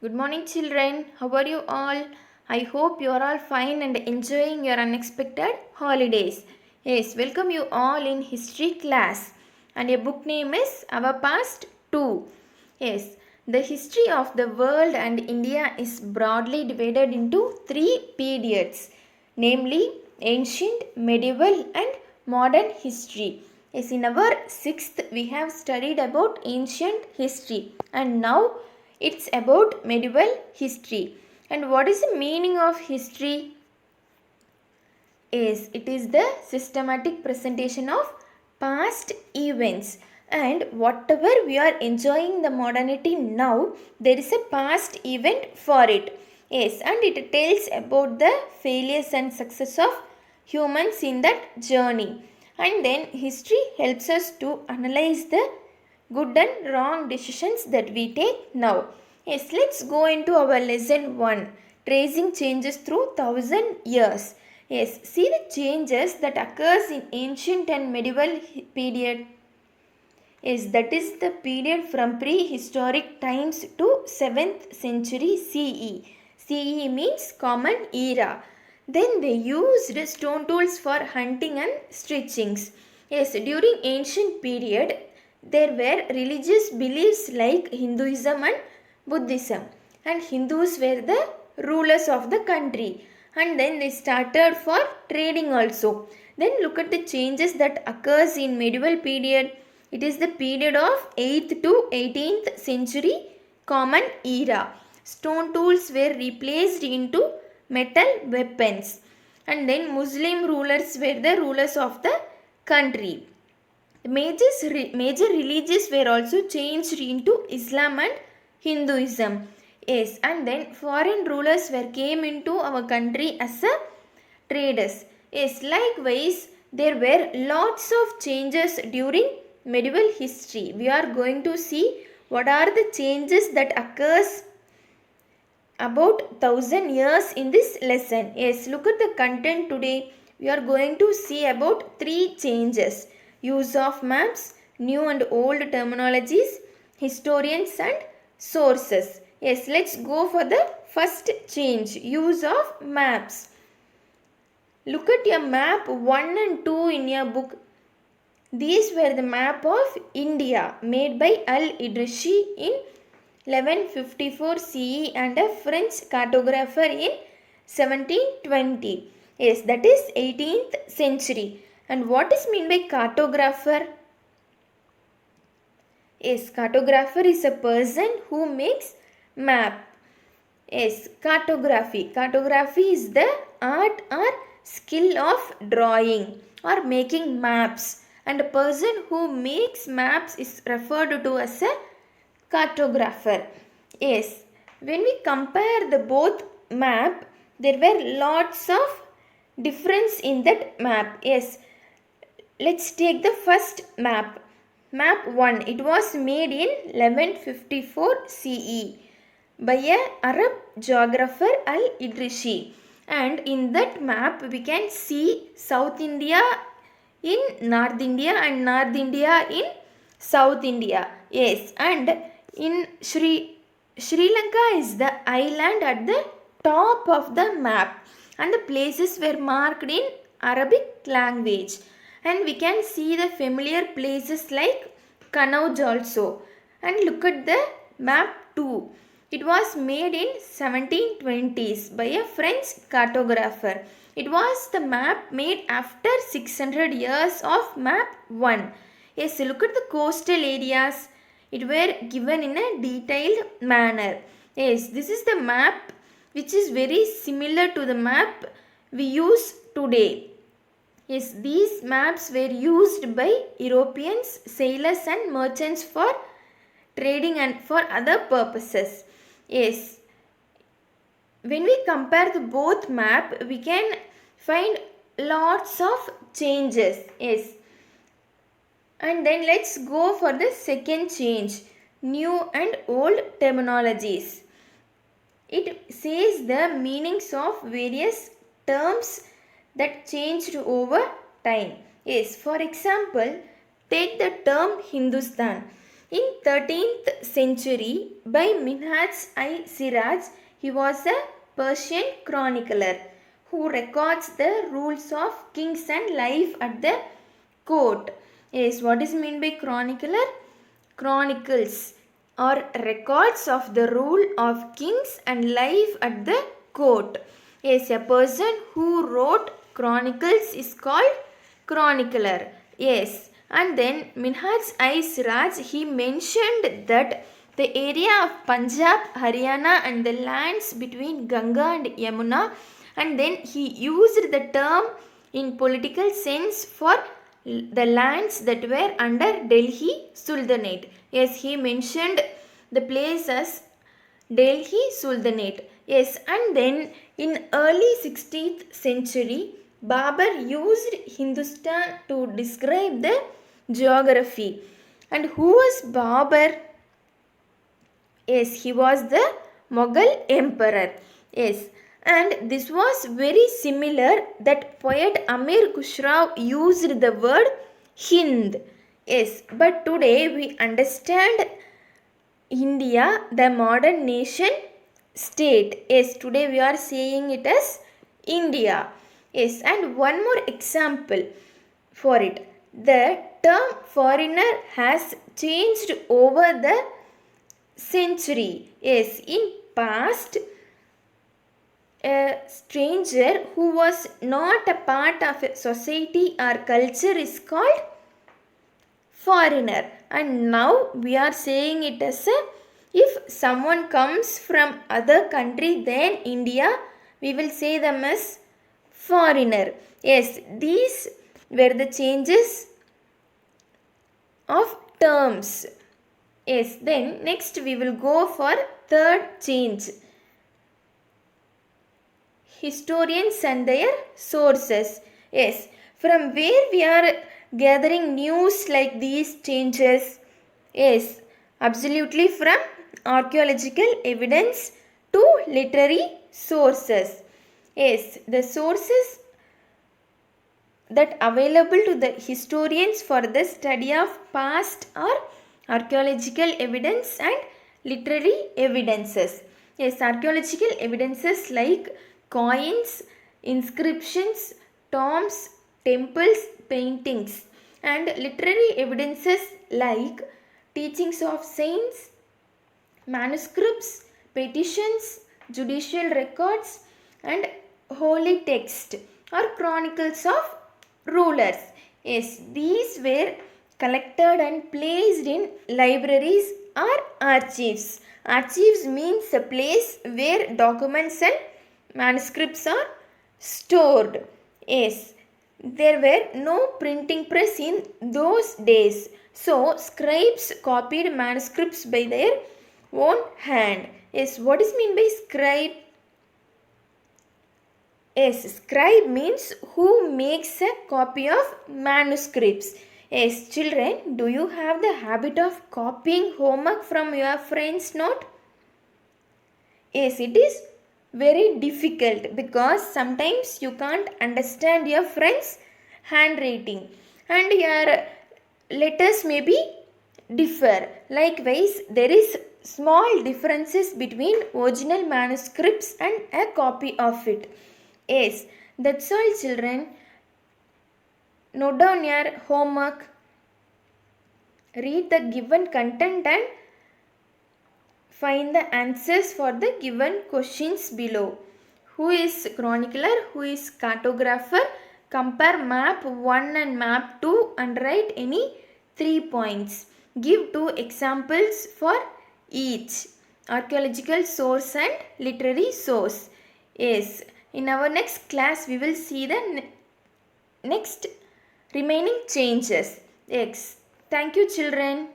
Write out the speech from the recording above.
Good morning, children. How are you all? I hope you are all fine and enjoying your unexpected holidays. Yes, welcome you all in history class. And your book name is Our Past 2. Yes, the history of the world and India is broadly divided into three periods, namely ancient, medieval, and modern history. Yes, in our sixth, we have studied about ancient history, and now it's about medieval history. And what is the meaning of history? Is it is the systematic presentation of past events, and whatever we are enjoying the modernity now, there is a past event for it. Yes, and it tells about the failures and success of humans in that journey. And then history helps us to analyze the good and wrong decisions that we take now. Yes, let's go into our lesson 1, tracing changes through 1000 years. Yes, see the changes that occurs in ancient and medieval period. Yes, that is the period from prehistoric times to 7th century CE. CE means common era. Then they used stone tools for hunting and stitchings. Yes, during ancient period, there were religious beliefs like Hinduism and Buddhism. And Hindus were the rulers of the country. And then they started for trading also. Then look at the changes that occurs in medieval period. It is the period of 8th to 18th century common era. Stone tools were replaced into metal weapons. And then Muslim rulers were the rulers of the country. Major religions were also changed into Islam and Hinduism. Yes, and then foreign rulers came into our country as a traders. Yes, likewise, there were lots of changes during medieval history. We are going to see what are the changes that occurs about 1000 years in this lesson. Yes, look at the content today. We are going to see about 3 changes: use of maps, new and old terminologies, historians and sources. Yes, let's go for the first change, use of maps. Look at your map 1 and 2 in your book. These were the map of India made by Al-Idrishi in 1154 CE and a French cartographer in 1720. Yes, that is 18th century. And what is meant by cartographer? Yes, cartographer is a person who makes map. Yes, cartography. Cartography is the art or skill of drawing or making maps. And a person who makes maps is referred to as a cartographer. Yes, when we compare the both map, there were lots of difference in that map. Yes, let's take the first map. Map 1. It was made in 1154 CE by a Arab geographer Al-Idrishi. And in that map we can see South India in North India and North India in South India. Yes, and in Sri Lanka is the island at the top of the map, and the places were marked in Arabic language. And we can see the familiar places like Kannauj also. And look at the map 2. It was made in 1720s by a French cartographer. It was the map made after 600 years of map 1. Yes, look at the coastal areas. It were given in a detailed manner. Yes, this is the map which is very similar to the map we use today. Yes, these maps were used by Europeans, sailors and merchants for trading and for other purposes. Yes, when we compare the both map, we can find lots of changes. Yes, and then let's go for the second change, new and old terminologies. It says the meanings of various terms that changed over time. Yes, for example, take the term Hindustan. In 13th century by Minhaj-i-Siraj, he was a Persian chronicler who records the rules of kings and life at the court. Yes, what is meant by chronicler? Chronicles or records of the rule of kings and life at the court. Yes, a person who wrote chronicles is called chronicler. Yes, and then Minhaj-i-Siraj, he mentioned that the area of Punjab, Haryana and the lands between Ganga and Yamuna, and then he used the term in political sense for the lands that were under Delhi Sultanate. Yes, he mentioned the place as Delhi Sultanate. Yes, and then in early 16th century, Babur used Hindustan to describe the geography. And who was Babur? Yes, he was the Mughal emperor. Yes, and this was very similar that poet Amir Khusrau used the word Hind. Yes, but today we understand India, the modern nation state. Yes, today we are saying it as India. Yes, and one more example for it. The term foreigner has changed over the century. Yes, in past, a stranger who was not a part of a society or culture is called foreigner, and now we are saying it as a, if someone comes from other country than India, we will say them as foreigner. Yes, these were the changes of terms. Yes, then next we will go for third change, historians and their sources. Yes, from where we are gathering news like these changes? Yes, absolutely from archaeological evidence to literary sources. Yes, the sources that available to the historians for the study of past are archaeological evidence and literary evidences. Yes, archaeological evidences like coins, inscriptions, tombs, temples, paintings, and literary evidences like teachings of saints, manuscripts, petitions, judicial records, and holy text or chronicles of rulers. Yes, these were collected and placed in libraries or archives. Archives means a place where documents and manuscripts are stored. Yes, there were no printing press in those days, so scribes copied manuscripts by their own hand. Yes, what is mean by scribe? Yes, scribe means who makes a copy of manuscripts. Yes, children, do you have the habit of copying homework from your friend's note? Yes, it is very difficult because sometimes you can't understand your friend's handwriting and your letters may be differ. Likewise, there is small differences between original manuscripts and a copy of it. Yes, that's all children. Note down your homework. Read the given content and find the answers for the given questions below. Who is chronicler? Who is cartographer? Compare map 1 and map 2 and write any 3 points. Give 2 examples for each. Archaeological source and literary source. Yes, in our next class we will see the next remaining changes. Yes, thank you children.